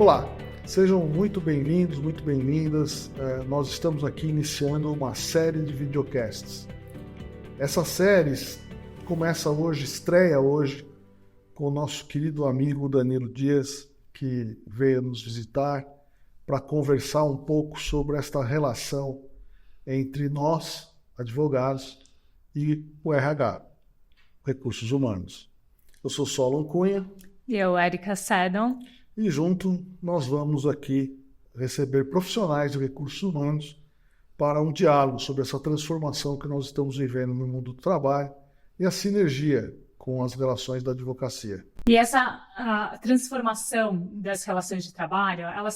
Olá, sejam muito bem-vindos, muito bem-vindas. Nós estamos aqui iniciando uma série de videocasts. Essa série começa hoje, estreia hoje, com o nosso querido amigo Danilo Dias, que veio nos visitar para conversar um pouco sobre esta relação entre nós, advogados, e o RH, Recursos Humanos. Eu sou Solon Cunha. E eu, Érica Seddon. E junto nós vamos aqui receber profissionais de recursos humanos para um diálogo sobre essa transformação que nós estamos vivendo no mundo do trabalho e a sinergia com as relações da advocacia. E essa transformação das relações de trabalho, ela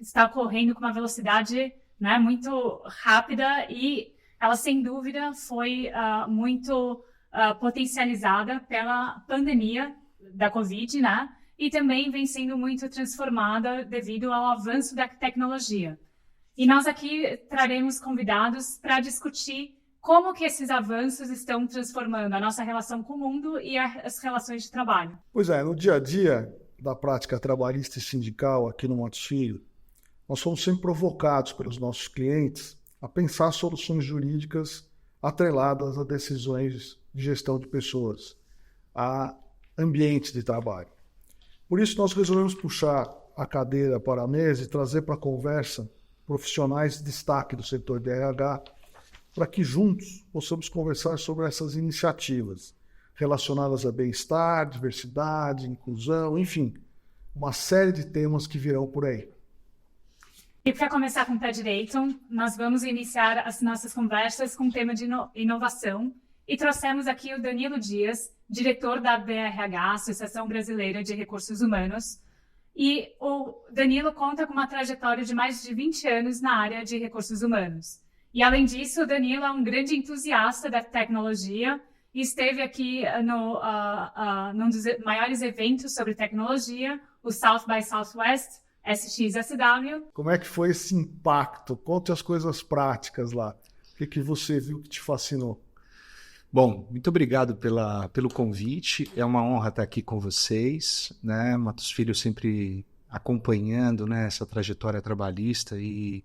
está ocorrendo com uma velocidade, né, muito rápida e ela, sem dúvida, foi muito potencializada pela pandemia da Covid, né? E também vem sendo muito transformada devido ao avanço da tecnologia. E nós aqui traremos convidados para discutir como que esses avanços estão transformando a nossa relação com o mundo e as relações de trabalho. Pois é, no dia a dia da prática trabalhista e sindical aqui no Matos Filho, nós somos sempre provocados pelos nossos clientes a pensar soluções jurídicas atreladas a decisões de gestão de pessoas, a ambientes de trabalho. Por isso, nós resolvemos puxar a cadeira para a mesa e trazer para a conversa profissionais de destaque do setor de RH, para que juntos possamos conversar sobre essas iniciativas relacionadas a bem-estar, diversidade, inclusão, enfim, uma série de temas que virão por aí. E para começar com o pé direito, nós vamos iniciar as nossas conversas com o tema de inovação e trouxemos aqui o Danilo Dias, diretor da BRH, Associação Brasileira de Recursos Humanos. E o Danilo conta com uma trajetória de mais de 20 anos na área de recursos humanos. E, além disso, o Danilo é um grande entusiasta da tecnologia e esteve aqui num dos maiores eventos sobre tecnologia, o South by Southwest, SXSW. Como é que foi esse impacto? Conte as coisas práticas lá. O que você viu que te fascinou? Bom, muito obrigado pelo convite. É uma honra estar aqui com vocês, né? Matos Filho sempre acompanhando, né, essa trajetória trabalhista e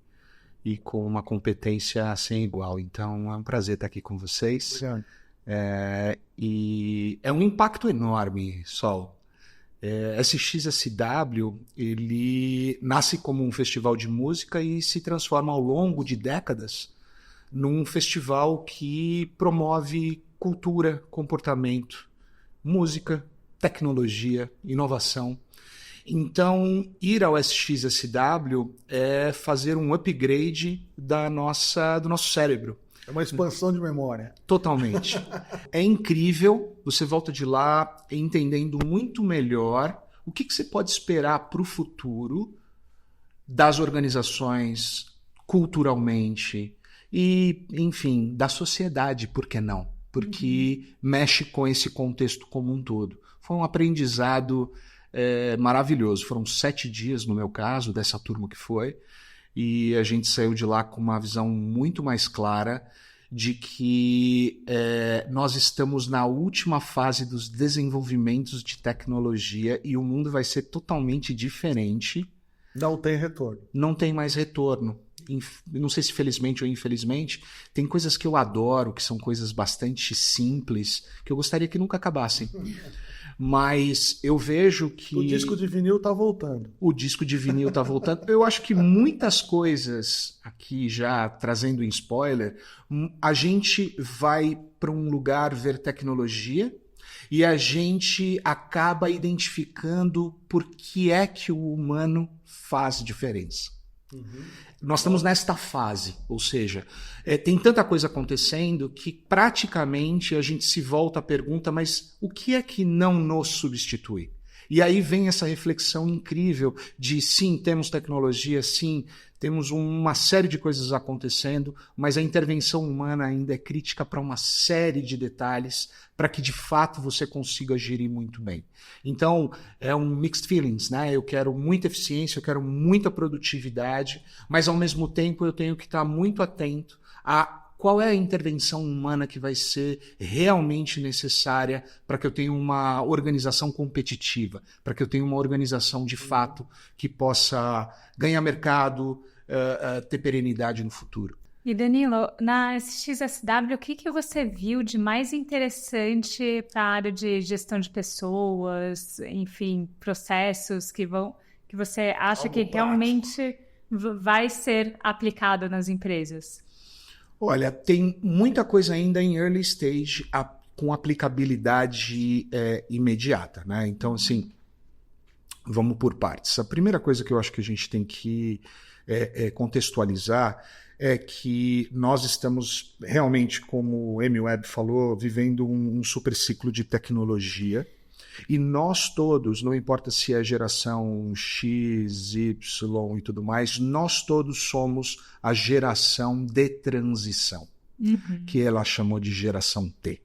com uma competência sem igual. Então, é um prazer estar aqui com vocês. E é um impacto enorme, Sol. SXSW, ele nasce como um festival de música e se transforma ao longo de décadas num festival que promove cultura, comportamento, música, tecnologia, inovação. Então, ir ao SXSW é fazer um upgrade do nosso cérebro. É uma expansão de memória. Totalmente. É incrível, você volta de lá entendendo muito melhor o que você pode esperar para o futuro das organizações culturalmente, e, enfim, da sociedade, por que não? Porque mexe com esse contexto como um todo. Foi um aprendizado maravilhoso. Foram 7 dias, no meu caso, dessa turma que foi, e a gente saiu de lá com uma visão muito mais clara de que nós estamos na última fase dos desenvolvimentos de tecnologia e o mundo vai ser totalmente diferente. Não tem retorno. Não tem mais retorno. Não sei se felizmente ou infelizmente, tem coisas que eu adoro, que são coisas bastante simples, que eu gostaria que nunca acabassem. Mas eu vejo que... O disco de vinil está voltando. O disco de vinil está voltando. Eu acho que muitas coisas, aqui já trazendo um spoiler, a gente vai para um lugar ver tecnologia e a gente acaba identificando por que é que o humano faz diferença. Nós estamos nesta fase, ou seja, tem tanta coisa acontecendo que praticamente a gente se volta à pergunta, mas o que é que não nos substitui? E aí vem essa reflexão incrível de sim, temos tecnologia, sim, temos uma série de coisas acontecendo, mas a intervenção humana ainda é crítica para uma série de detalhes para que de fato você consiga gerir muito bem. Então, é um mixed feelings, né? Eu quero muita eficiência, eu quero muita produtividade, mas ao mesmo tempo eu tenho que estar muito atento a qual é a intervenção humana que vai ser realmente necessária para que eu tenha uma organização competitiva, para que eu tenha uma organização de fato que possa ganhar mercado, ter perenidade no futuro. E Danilo, na SXSW, o que você viu de mais interessante para a área de gestão de pessoas, enfim, processos que você acha que realmente vai ser aplicado nas empresas? Olha, tem muita coisa ainda em early stage com aplicabilidade imediata, né? Então, assim, vamos por partes. A primeira coisa que eu acho que a gente tem que contextualizar é que nós estamos realmente, como o M-Web falou, vivendo um super ciclo de tecnologia. E nós todos, não importa se é geração X, Y e tudo mais, nós todos somos a geração de transição, que ela chamou de geração T.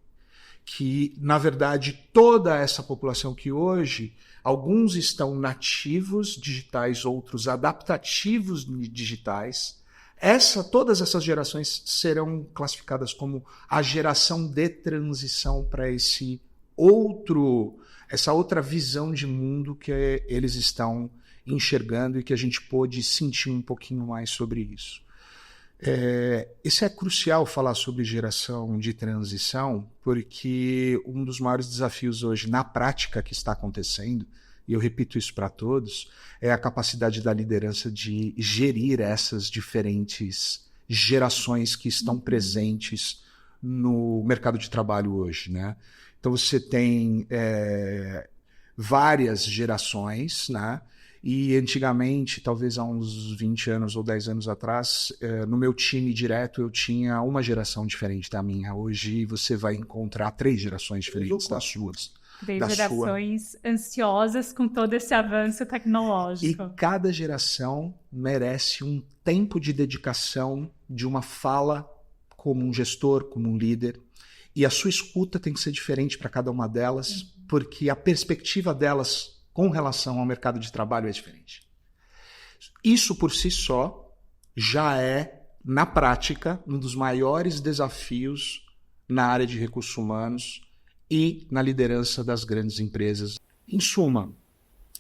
Que, na verdade, toda essa população que hoje, alguns estão nativos digitais, outros adaptativos digitais, todas essas gerações serão classificadas como a geração de transição para essa outra visão de mundo que eles estão enxergando e que a gente pôde sentir um pouquinho mais sobre isso. Isso é crucial falar sobre geração de transição, porque um dos maiores desafios hoje na prática que está acontecendo, e eu repito isso para todos, é a capacidade da liderança de gerir essas diferentes gerações que estão presentes no mercado de trabalho hoje, né? Então você tem várias gerações, né? E antigamente, talvez há uns 20 anos ou 10 anos atrás, no meu time direto eu tinha uma geração diferente da minha. Hoje você vai encontrar 3 gerações diferentes das suas. 3 gerações ansiosas com todo esse avanço tecnológico. E cada geração merece um tempo de dedicação, de uma fala como um gestor, como um líder. E a sua escuta tem que ser diferente para cada uma delas, porque a perspectiva delas com relação ao mercado de trabalho é diferente. Isso por si só já é, na prática, um dos maiores desafios na área de recursos humanos e na liderança das grandes empresas. Em suma,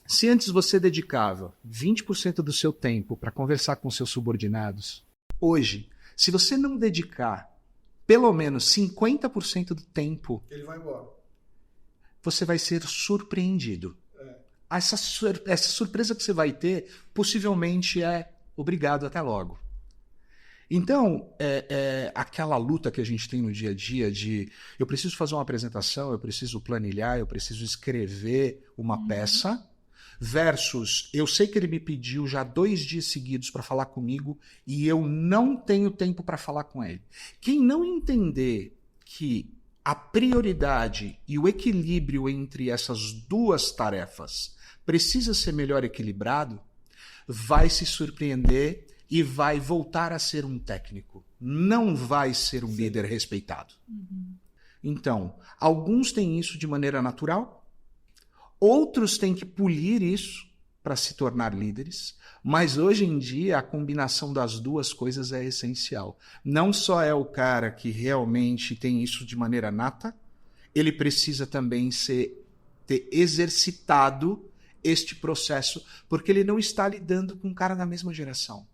se antes você dedicava 20% do seu tempo para conversar com seus subordinados, hoje, se você não dedicar pelo menos 50% do tempo, ele vai embora. Você vai ser surpreendido. Essa surpresa que você vai ter, possivelmente é obrigado, até logo. Então, aquela luta que a gente tem no dia a dia de eu preciso fazer uma apresentação, eu preciso planilhar, eu preciso escrever uma peça, versus eu sei que ele me pediu já 2 dias seguidos para falar comigo e eu não tenho tempo para falar com ele. Quem não entender que a prioridade e o equilíbrio entre essas 2 tarefas precisa ser melhor equilibrado, vai se surpreender e vai voltar a ser um técnico. Não vai ser um líder respeitado. Então, alguns têm isso de maneira natural, outros têm que polir isso para se tornar líderes, mas hoje em dia a combinação das 2 coisas é essencial. Não só é o cara que realmente tem isso de maneira nata, ele precisa também ter exercitado este processo, porque ele não está lidando com um cara da mesma geração.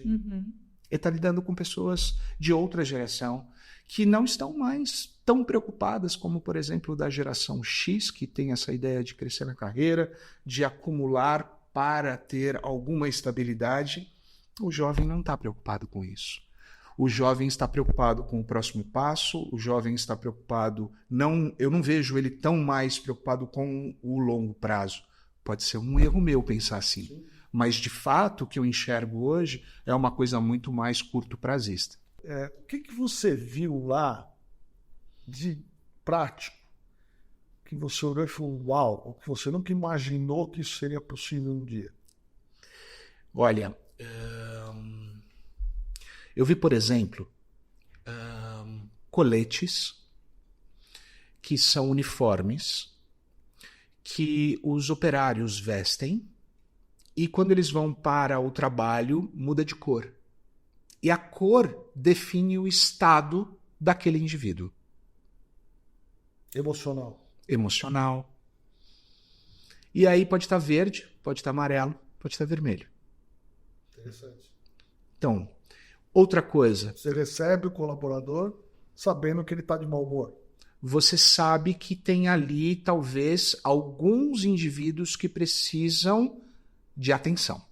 Ele está lidando com pessoas de outra geração que não estão mais tão preocupadas como, por exemplo, da geração X, que tem essa ideia de crescer na carreira, de acumular para ter alguma estabilidade. O jovem não está preocupado com isso. O jovem está preocupado com o próximo passo, o jovem está preocupado... eu não vejo ele tão mais preocupado com o longo prazo. Pode ser um erro meu pensar assim. Sim. Mas, de fato, o que eu enxergo hoje é uma coisa muito mais curto-prazista. O que você viu lá de prático que você olhou e falou, uau, o que você nunca imaginou que isso seria possível um dia? Olha, eu vi, por exemplo, coletes que são uniformes que os operários vestem e quando eles vão para o trabalho muda de cor. E a cor define o estado daquele indivíduo. Emocional. E aí pode estar verde, pode estar amarelo, pode estar vermelho. Interessante. Então, outra coisa. Você recebe o colaborador sabendo que ele está de mau humor. Você sabe que tem ali, talvez, alguns indivíduos que precisam de atenção.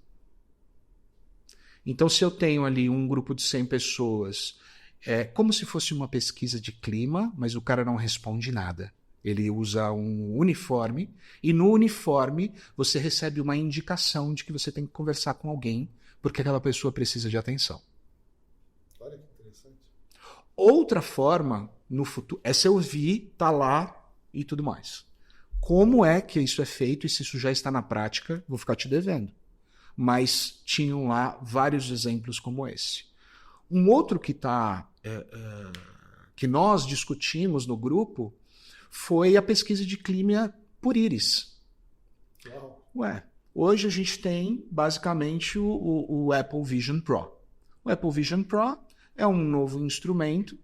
Então, se eu tenho ali um grupo de 100 pessoas, é como se fosse uma pesquisa de clima, mas o cara não responde nada. Ele usa um uniforme, e no uniforme você recebe uma indicação de que você tem que conversar com alguém, porque aquela pessoa precisa de atenção. Olha que interessante. Outra forma, no futuro, essa eu vi, tá lá e tudo mais. Como é que isso é feito e se isso já está na prática, vou ficar te devendo. Mas tinham lá vários exemplos como esse. Um outro que que nós discutimos no grupo foi a pesquisa de clima por íris. Hoje a gente tem basicamente o Apple Vision Pro. O Apple Vision Pro é um novo instrumento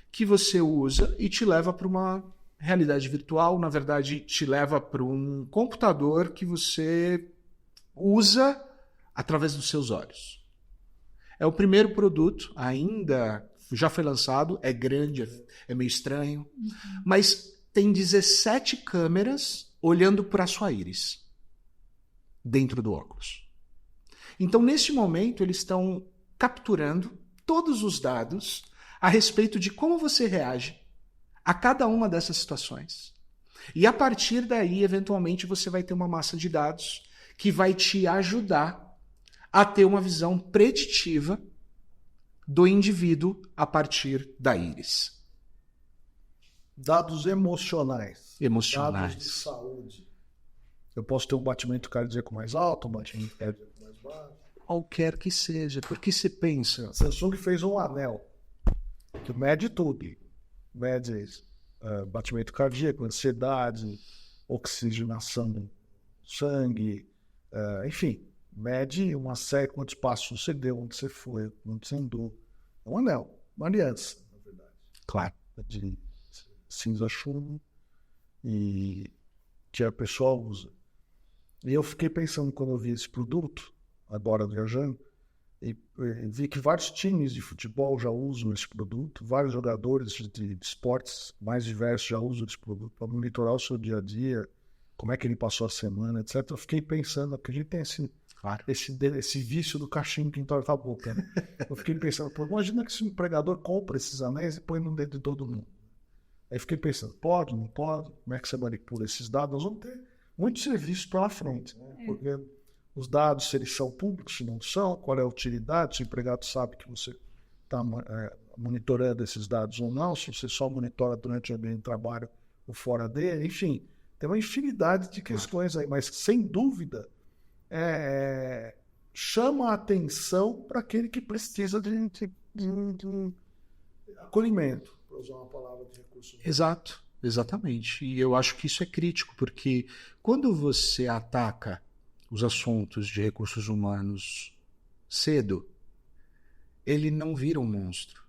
que você usa e te leva para uma realidade virtual, na verdade te leva para um computador que você usa através dos seus olhos. É o primeiro produto, ainda já foi lançado, é grande, é meio estranho, mas tem 17 câmeras olhando para a sua íris dentro do óculos. Então, neste momento, eles estão capturando todos os dados a respeito de como você reage a cada uma dessas situações. E a partir daí, eventualmente, você vai ter uma massa de dados que vai te ajudar a ter uma visão preditiva do indivíduo a partir da íris. Dados emocionais. Emocionais. Dados de saúde. Eu posso ter um batimento cardíaco mais alto, um batimento cardíaco mais baixo. Qualquer que seja. Porque você pensa... A Samsung fez um anel que mede tudo. Mede batimento cardíaco, ansiedade, oxigenação do sangue, enfim. Mede uma série, quantos passos você deu, onde você foi, onde você andou. É um anel, uma aliança, na verdade. Claro. De cinza chumbo e que a pessoa usa. E eu fiquei pensando quando eu vi esse produto, agora viajando, e vi que vários times de futebol já usam esse produto, vários jogadores de esportes mais diversos já usam esse produto para monitorar o seu dia a dia, como é que ele passou a semana, etc. Eu fiquei pensando, porque a gente tem esse vício do cachimbo que entorta a boca, né? Eu fiquei pensando, imagina que esse empregador compra esses anéis e põe no dedo de todo mundo. Aí fiquei pensando, pode, não pode? Como é que você manipula esses dados? Nós vamos ter muitos serviços pela frente, né? Porque os dados, se eles são públicos, se não são, qual é a utilidade, se o empregado sabe que você está monitorando esses dados ou não, se você só monitora durante o ambiente de trabalho ou fora dele, enfim, tem uma infinidade de questões aí, mas sem dúvida chama a atenção para aquele que precisa de acolhimento, para usar uma palavra de recurso. Exato, exatamente. E eu acho que isso é crítico, porque quando você ataca os assuntos de recursos humanos cedo, ele não vira um monstro.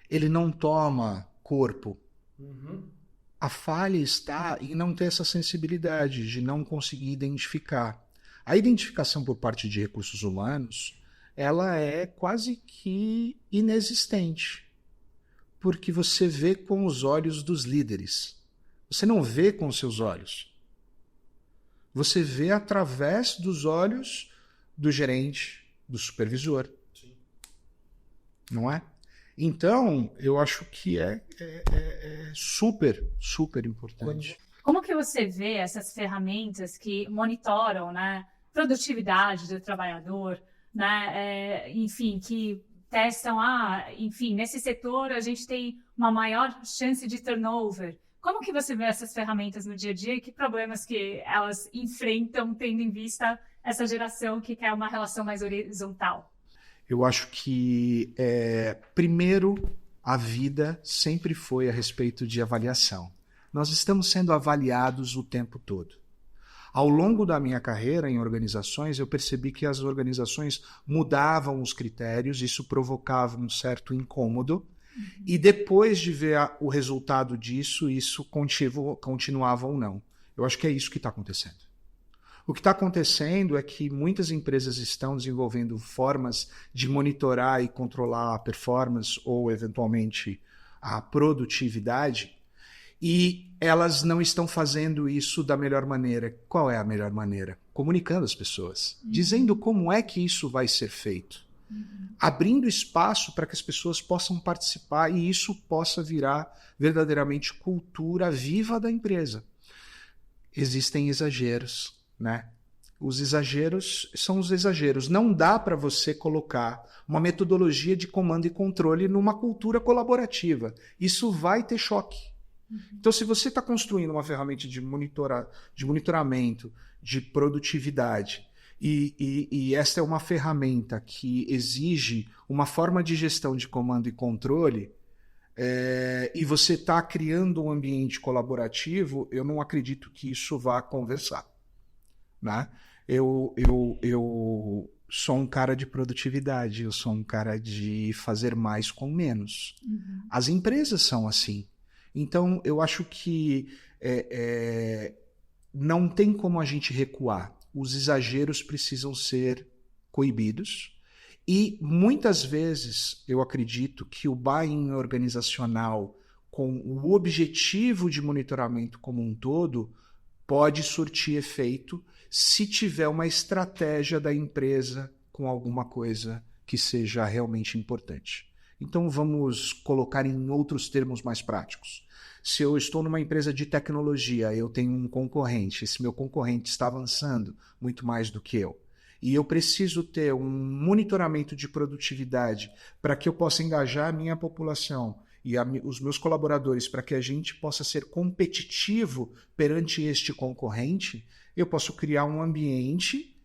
Ele não toma corpo. A falha está em não ter essa sensibilidade, de não conseguir identificar. A identificação por parte de recursos humanos, ela é quase que inexistente, porque você vê com os olhos dos líderes. Você não vê com os seus olhos. Você vê através dos olhos do gerente, do supervisor. Sim. Não é? Então, eu acho que é super, super importante. Como que você vê essas ferramentas que monitoram, né, produtividade do trabalhador, né, enfim, que testam, enfim, nesse setor a gente tem uma maior chance de turnover. Como que você vê essas ferramentas no dia a dia e que problemas que elas enfrentam tendo em vista essa geração que quer uma relação mais horizontal? Eu acho que, primeiro, a vida sempre foi a respeito de avaliação. Nós estamos sendo avaliados o tempo todo. Ao longo da minha carreira em organizações, eu percebi que as organizações mudavam os critérios, isso provocava um certo incômodo, e depois de ver o resultado disso, isso continuava ou não. Eu acho que é isso que está acontecendo. O que está acontecendo é que muitas empresas estão desenvolvendo formas de monitorar e controlar a performance ou, eventualmente, a produtividade, e elas não estão fazendo isso da melhor maneira. Qual é a melhor maneira? Comunicando as pessoas, dizendo como é que isso vai ser feito, abrindo espaço para que as pessoas possam participar e isso possa virar verdadeiramente cultura viva da empresa. Existem exageros, né? Os exageros são os exageros. Não dá para você colocar uma metodologia de comando e controle numa cultura colaborativa. Isso vai ter choque. Então, se você está construindo uma ferramenta de monitoramento, de produtividade, e esta é uma ferramenta que exige uma forma de gestão de comando e controle, e você está criando um ambiente colaborativo, eu não acredito que isso vá conversar. Né? Eu sou um cara de produtividade, eu sou um cara de fazer mais com menos. As empresas são assim. Então, eu acho que não tem como a gente recuar. Os exageros precisam ser coibidos. E, muitas vezes, eu acredito que o buy-in organizacional, com o objetivo de monitoramento como um todo, pode surtir efeito se tiver uma estratégia da empresa com alguma coisa que seja realmente importante. Então, vamos colocar em outros termos mais práticos. Se eu estou numa empresa de tecnologia, eu tenho um concorrente, esse meu concorrente está avançando muito mais do que eu, e eu preciso ter um monitoramento de produtividade para que eu possa engajar a minha população e os meus colaboradores para que a gente possa ser competitivo perante este concorrente, eu posso criar um ambiente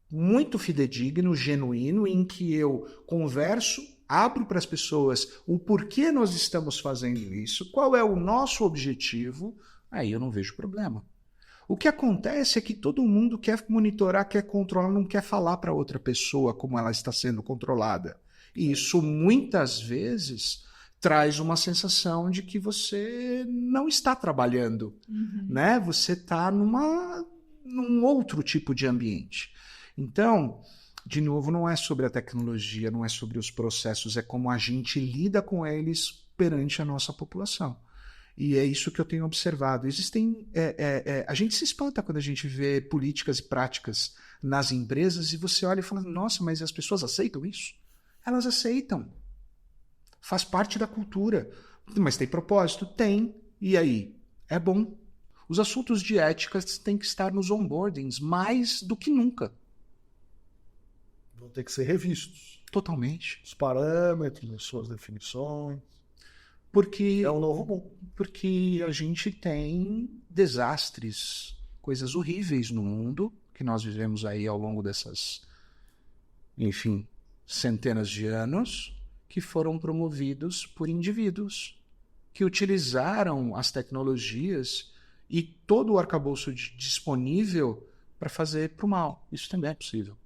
muito fidedigno, genuíno, em que eu converso, abro para as pessoas o porquê nós estamos fazendo isso, qual é o nosso objetivo, aí eu não vejo problema. O que acontece é que todo mundo quer monitorar, quer controlar, não quer falar para outra pessoa como ela está sendo controlada. E isso muitas vezes traz uma sensação de que você não está trabalhando, né? Você está num outro tipo de ambiente. Então, de novo, não é sobre a tecnologia, não é sobre os processos, é como a gente lida com eles perante a nossa população. E é isso que eu tenho observado. A gente se espanta quando a gente vê políticas e práticas nas empresas e você olha e fala, nossa, mas as pessoas aceitam isso? Elas aceitam. Faz parte da cultura. Mas tem propósito? Tem. E aí? É bom. Os assuntos de ética têm que estar nos onboardings mais do que nunca. Vão ter que ser revistos. Totalmente. Os parâmetros, as suas definições. Porque é um novo mundo. Porque a gente tem desastres, coisas horríveis no mundo, que nós vivemos aí ao longo dessas, enfim, centenas de anos, que foram promovidos por indivíduos que utilizaram as tecnologias e todo o arcabouço disponível para fazer para o mal. Isso também é possível.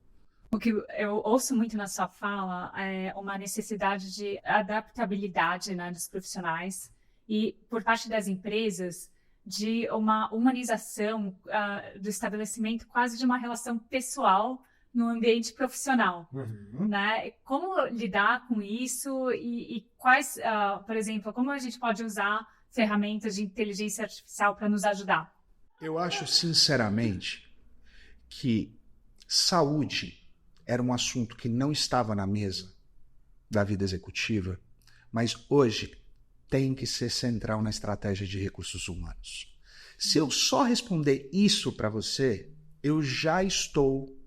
O que eu ouço muito na sua fala é uma necessidade de adaptabilidade, né, dos profissionais e, por parte das empresas, de uma humanização do estabelecimento quase de uma relação pessoal no ambiente profissional. Né? Como lidar com isso e quais, por exemplo, como a gente pode usar ferramentas de inteligência artificial para nos ajudar? Eu acho, sinceramente, que saúde era um assunto que não estava na mesa da vida executiva, mas hoje tem que ser central na estratégia de recursos humanos. Se eu só responder isso para você, eu já estou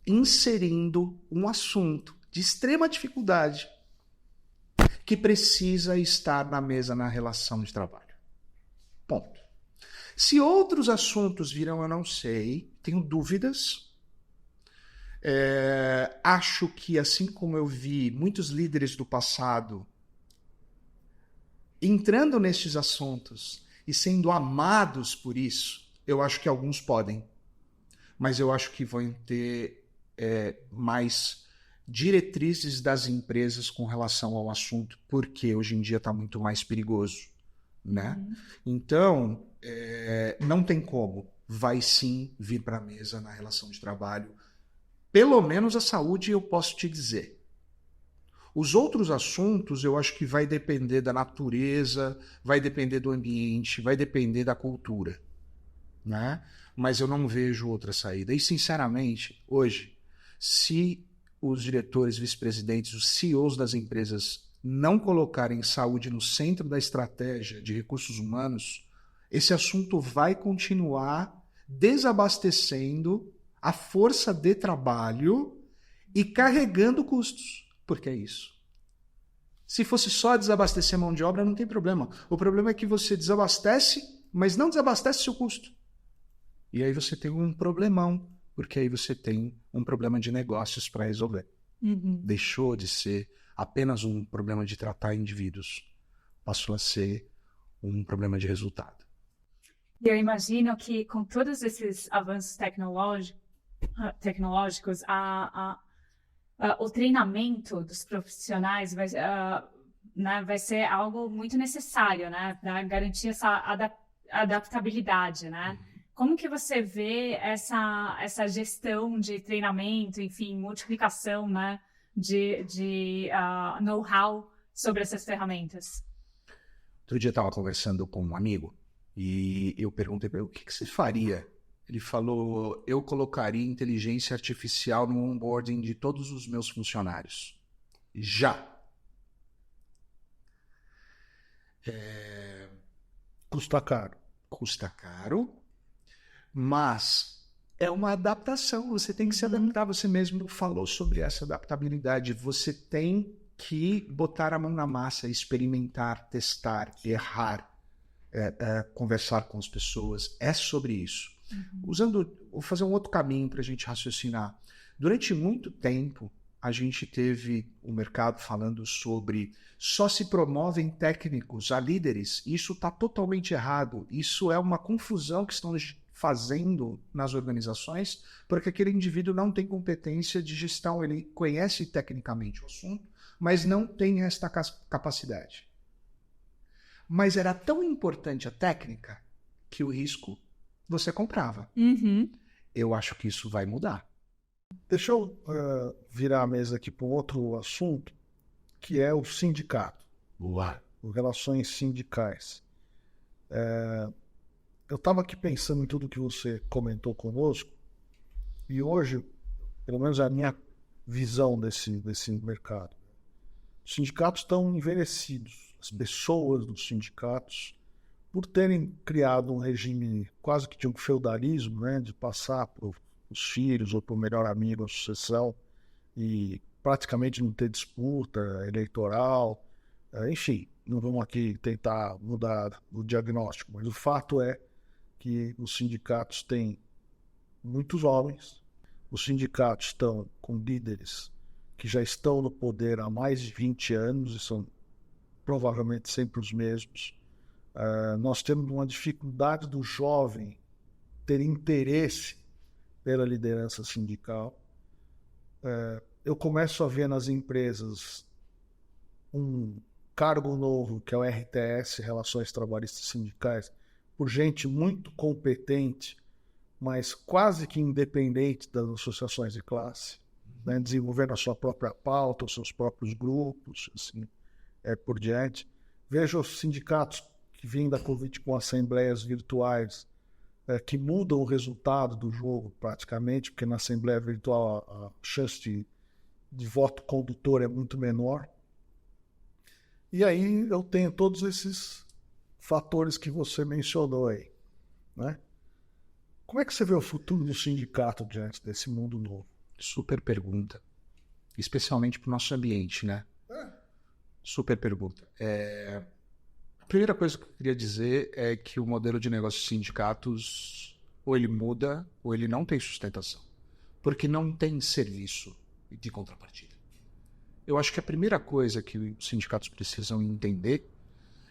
inserindo um assunto de extrema dificuldade que precisa estar na mesa na relação de trabalho. Ponto. Se outros assuntos virão, eu não sei, tenho dúvidas. Acho que, assim como eu vi muitos líderes do passado entrando nestes assuntos e sendo amados por isso, eu acho que alguns podem. mas eu acho que vão ter mais diretrizes das empresas com relação ao assunto, porque hoje em dia está muito mais perigoso, né? Então, não tem como. Vai sim vir para a mesa na relação de trabalho. Pelo menos a saúde eu posso te dizer. Os outros assuntos eu acho que vai depender da natureza, vai depender do ambiente, vai depender da cultura, né? Mas eu não vejo outra saída. E, sinceramente, hoje, se os diretores, vice-presidentes, os CEOs das empresas não colocarem saúde no centro da estratégia de recursos humanos, esse assunto vai continuar desabastecendo a força de trabalho e carregando custos, porque é isso. Se fosse só desabastecer mão de obra, não tem problema. O problema é que você desabastece, mas não desabastece seu custo. E aí você tem um problemão, porque aí você tem um problema de negócios para resolver. Deixou de ser apenas um problema de tratar indivíduos, passou a ser um problema de resultado. E eu imagino que com todos esses avanços tecnológicos, o treinamento dos profissionais vai ser algo muito necessário, né, para garantir essa adaptabilidade, né? Como que você vê essa gestão de treinamento, enfim, multiplicação, né, de know-how sobre essas ferramentas? Outro dia eu estava conversando com um amigo e eu perguntei para ele, o que você faria? Ele falou, eu colocaria inteligência artificial no onboarding de todos os meus funcionários. Já. Custa caro. Custa caro, mas é uma adaptação. Você tem que se adaptar. Você mesmo falou sobre essa adaptabilidade. Você tem que botar a mão na massa, experimentar, testar, errar, conversar com as pessoas. É sobre isso. Vou fazer um outro caminho para a gente raciocinar. Durante muito tempo, a gente teve o mercado falando sobre só se promovem técnicos a líderes. Isso está totalmente errado. Isso é uma confusão que estão fazendo nas organizações, porque aquele indivíduo não tem competência de gestão. Ele conhece tecnicamente o assunto, mas não tem esta capacidade. Mas era tão importante a técnica que o risco você comprava. Eu acho que isso vai mudar. Deixa eu virar a mesa aqui para um outro assunto, que é o sindicato. Boa. As relações sindicais. Eu estava aqui pensando em tudo que você comentou conosco, e hoje, pelo menos a minha visão desse mercado, os sindicatos estão envelhecidos. As pessoas dos sindicatos, por terem criado um regime quase que de um feudalismo, né, de passar para os filhos ou para o melhor amigo a sucessão e praticamente não ter disputa eleitoral, enfim, não vamos aqui tentar mudar o diagnóstico, mas o fato é que os sindicatos têm muitos homens, os sindicatos estão com líderes que já estão no poder há mais de 20 anos e são provavelmente sempre os mesmos. Nós temos uma dificuldade do jovem ter interesse pela liderança sindical. Eu começo a ver nas empresas um cargo novo, que é o RTS, Relações Trabalhistas Sindicais, por gente muito competente, mas quase que independente das associações de classe, né, desenvolvendo a sua própria pauta, os seus próprios grupos, assim, por diante. Vejo os sindicatos que vêm da Covid com assembleias virtuais, que mudam o resultado do jogo praticamente, porque na assembleia virtual a chance de voto condutor é muito menor. E aí eu tenho todos esses fatores que você mencionou aí, né? Como é que você vê o futuro do sindicato diante desse mundo novo? Super pergunta. Especialmente para o nosso ambiente, né? Super pergunta. A primeira coisa que eu queria dizer é que o modelo de negócio de sindicatos ou ele muda ou ele não tem sustentação. Porque não tem serviço de contrapartida. Eu acho que a primeira coisa que os sindicatos precisam entender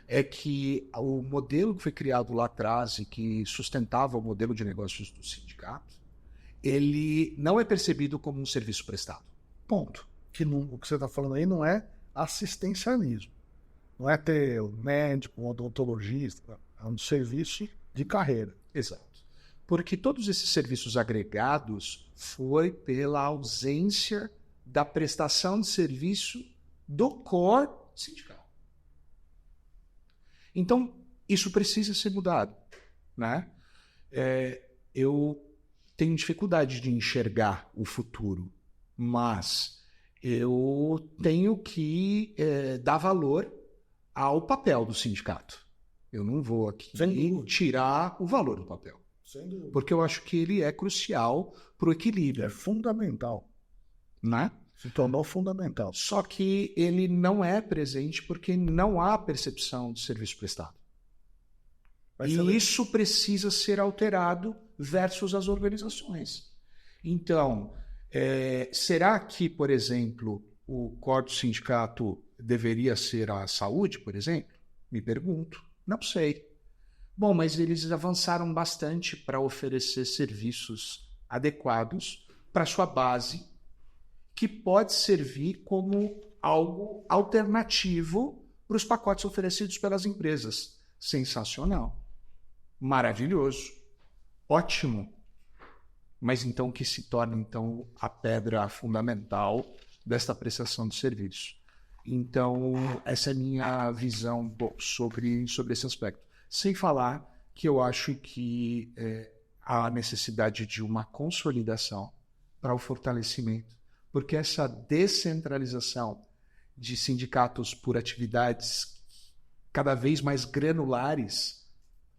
é que o modelo que foi criado lá atrás e que sustentava o modelo de negócios do sindicato, ele não é percebido como um serviço prestado. Ponto. O que você está falando aí não é assistencialismo. Não é ter um médico, um odontologista. É um serviço de carreira. Exato. Porque todos esses serviços agregados foi pela ausência da prestação de serviço do core sindical. Então, isso precisa ser mudado, né? Eu tenho dificuldade de enxergar o futuro, mas eu tenho que dar valor ao papel do sindicato. Eu não vou aqui tirar o valor do papel, porque eu acho que ele é crucial para o equilíbrio. É fundamental. Né? Se tornou fundamental. Só que ele não é presente porque não há percepção de serviço prestado. E isso precisa ser alterado versus as organizações. Então, será que, por exemplo, o core do sindicato deveria ser a saúde, por exemplo? Me pergunto. Não sei. Bom, mas eles avançaram bastante para oferecer serviços adequados para sua base, que pode servir como algo alternativo para os pacotes oferecidos pelas empresas. Sensacional. Maravilhoso. Ótimo. Mas então que se torna então a pedra fundamental desta prestação de serviço. Então, essa é a minha visão sobre esse aspecto. Sem falar que eu acho que há necessidade de uma consolidação para o fortalecimento, porque essa descentralização de sindicatos por atividades cada vez mais granulares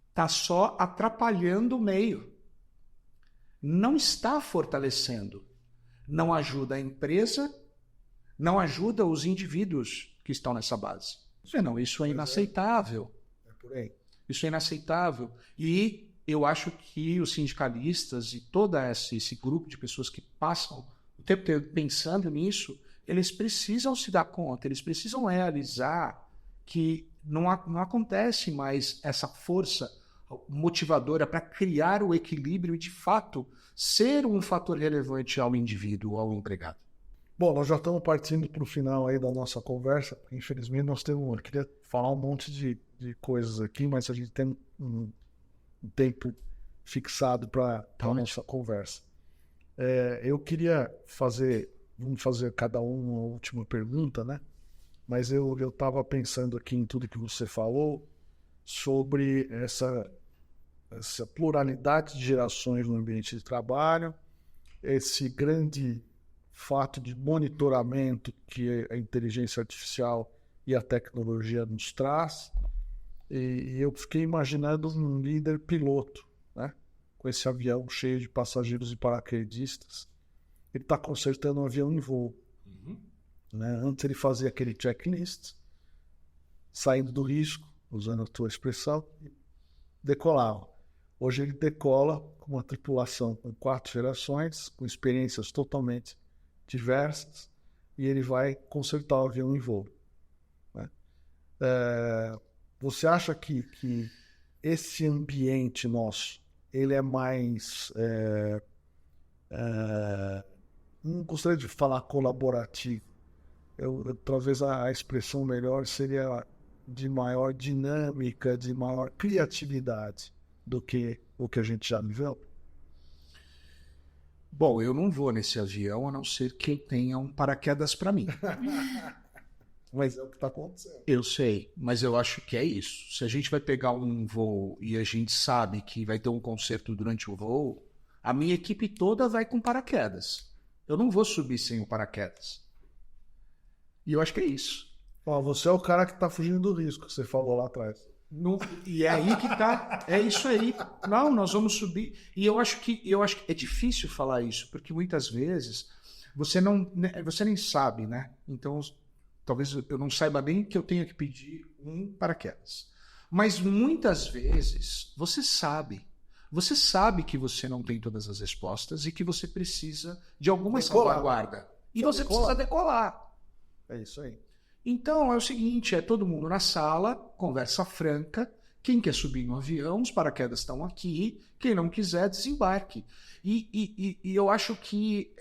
está só atrapalhando o meio. Não está fortalecendo. Não ajuda a empresa, não ajuda os indivíduos que estão nessa base. Não, isso é inaceitável. É por aí. Isso é inaceitável. E eu acho que os sindicalistas e todo esse grupo de pessoas que passam o tempo inteiro pensando nisso, eles precisam se dar conta, eles precisam realizar que não acontece mais essa força motivadora para criar o equilíbrio e, de fato, ser um fator relevante ao indivíduo, ao empregado. Bom, nós já estamos partindo para o final aí da nossa conversa. Infelizmente, eu queria falar um monte de coisas aqui, mas a gente tem um tempo fixado para a nossa conversa. Eu queria vamos fazer cada uma última pergunta, né? Mas eu estava pensando aqui em tudo que você falou sobre essa pluralidade de gerações no ambiente de trabalho, esse grande fato de monitoramento que a inteligência artificial e a tecnologia nos traz. E eu fiquei imaginando um líder piloto, né? Com esse avião cheio de passageiros e paraquedistas. Ele está consertando um avião em voo. Né? Antes ele fazia aquele checklist, saindo do risco, usando a tua expressão, e decolava. Hoje ele decola com uma tripulação com 4 gerações, com experiências totalmente diversas, e ele vai consertar o avião em voo. Né? Você acha que esse ambiente nosso, ele é mais... não gostaria de falar colaborativo. Talvez a expressão melhor seria de maior dinâmica, de maior criatividade do que o que a gente já viveu? Bom, eu não vou nesse avião a não ser que eu tenha um paraquedas para mim. Mas é o que está acontecendo. Eu sei, mas eu acho que é isso. Se a gente vai pegar um voo e a gente sabe que vai ter um concerto durante o voo, a minha equipe toda vai com paraquedas. Eu não vou subir sem o paraquedas. E eu acho que é isso. Você é o cara que está fugindo do risco, que você falou lá atrás. E é aí que tá. É isso aí. Não, nós vamos subir. E eu acho que é difícil falar isso, porque muitas vezes você nem sabe, né? Então, talvez eu não saiba nem que eu tenha que pedir um paraquedas. Mas muitas vezes você sabe. Você sabe que você não tem todas as respostas e que você precisa de alguma salvaguarda. E você precisa decolar. É isso aí. Então é o seguinte, é todo mundo na sala, conversa franca, Quem quer subir no avião, os paraquedas estão aqui. Quem não quiser, desembarque. E eu acho que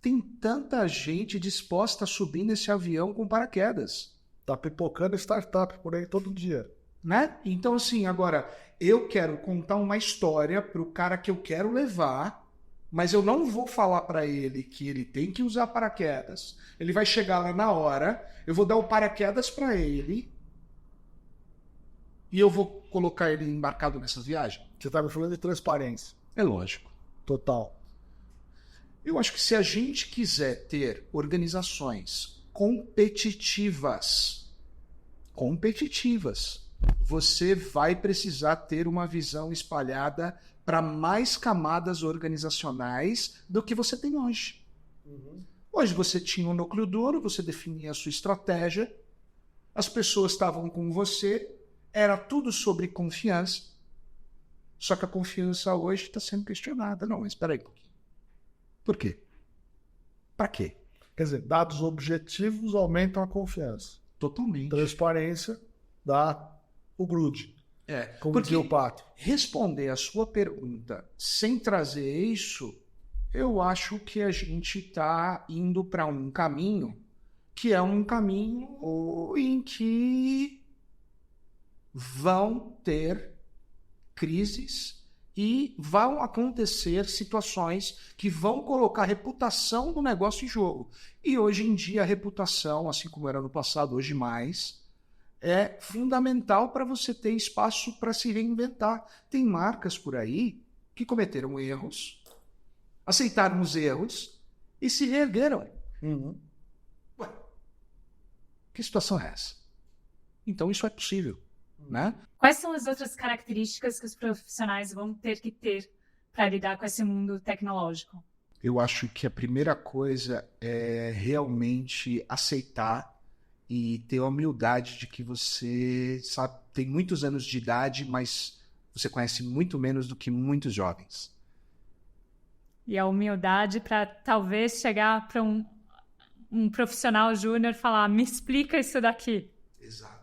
tem tanta gente disposta a subir nesse avião com paraquedas. Tá pipocando startup por aí todo dia. Né? Então, assim, agora, eu quero contar uma história para o cara que eu quero levar, mas eu não vou falar para ele que ele tem que usar paraquedas. Ele vai chegar lá na hora, eu vou dar o paraquedas para ele e eu vou colocar ele embarcado nessa viagem. Você tá me falando de transparência. É lógico. Total. Eu acho que se a gente quiser ter organizações competitivas, você vai precisar ter uma visão espalhada para mais camadas organizacionais do que você tem hoje. Hoje você tinha um núcleo duro, você definia a sua estratégia, as pessoas estavam com você, era tudo sobre confiança, só que a confiança hoje está sendo questionada. Não, mas espera aí um pouquinho. Por quê? Para quê? Quer dizer, dados objetivos aumentam a confiança. Totalmente. Transparência dá o grude. Como dizia o Pato. Responder a sua pergunta sem trazer isso, eu acho que a gente está indo para um caminho que é um caminho em que vão ter crises e vão acontecer situações que vão colocar a reputação do negócio em jogo. E hoje em dia a reputação, assim como era no passado, hoje mais, é fundamental para você ter espaço para se reinventar. Tem marcas por aí que cometeram erros, aceitaram os erros e se reergueram. Ué, que situação é essa? Então isso é possível, né? Quais são as outras características que os profissionais vão ter que ter para lidar com esse mundo tecnológico? Eu acho que a primeira coisa é realmente aceitar e ter a humildade de que você sabe, tem muitos anos de idade, mas você conhece muito menos do que muitos jovens. E a humildade para talvez chegar para um profissional júnior e falar, me explica isso daqui. Exato.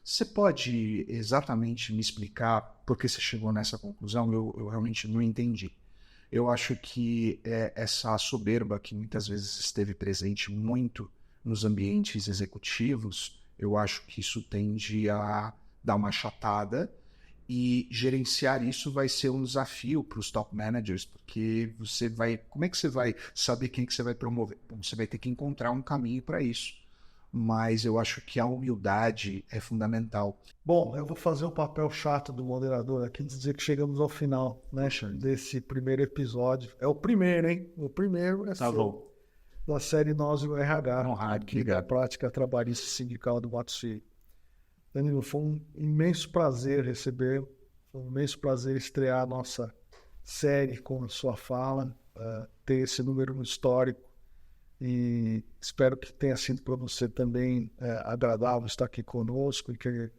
Você pode exatamente me explicar por que você chegou nessa conclusão? Eu realmente não entendi. Eu acho que essa soberba que muitas vezes esteve presente muito nos ambientes executivos, eu acho que isso tende a dar uma achatada e gerenciar isso vai ser um desafio para os top managers, porque como é que você vai saber quem que você vai promover? Você vai ter que encontrar um caminho para isso. Mas eu acho que a humildade é fundamental. Bom, eu vou fazer o papel chato do moderador aqui, dizer que chegamos ao final, né, desse primeiro episódio. É o primeiro, hein? O primeiro é bom. Da série Nós e o RH, aqui da prática trabalhista sindical do Mato Filho. Danilo, foi um imenso prazer receber, foi um imenso prazer estrear a nossa série com a sua fala, ter esse número histórico. E espero que tenha sido para você também agradável estar aqui conosco e que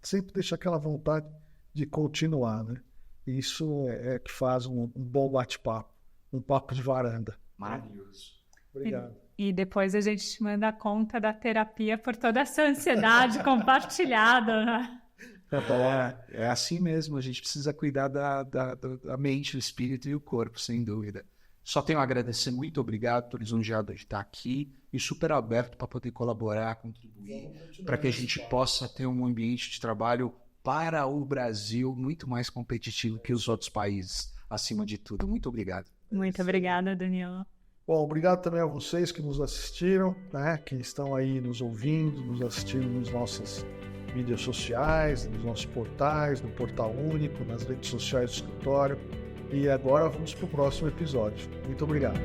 sempre deixa aquela vontade de continuar, né? Isso é que faz um bom bate-papo, um papo de varanda. Maravilhoso. Obrigado. E depois a gente te manda a conta da terapia por toda essa ansiedade compartilhada, né? É assim mesmo, a gente precisa cuidar da mente, do espírito e o corpo, sem dúvida. Só tenho a agradecer, muito obrigado, estou lisonjeado de estar aqui e super aberto para poder colaborar, contribuir, para que a gente possa ter um ambiente de trabalho para o Brasil muito mais competitivo que os outros países, acima de tudo. Muito obrigado. Muito obrigada, Danilo. Bom, obrigado também a vocês que nos assistiram, né, que estão aí nos ouvindo, nos assistindo nas nossas mídias sociais, nos nossos portais, no Portal Único, nas redes sociais do escritório. E agora vamos para o próximo episódio. Muito obrigado.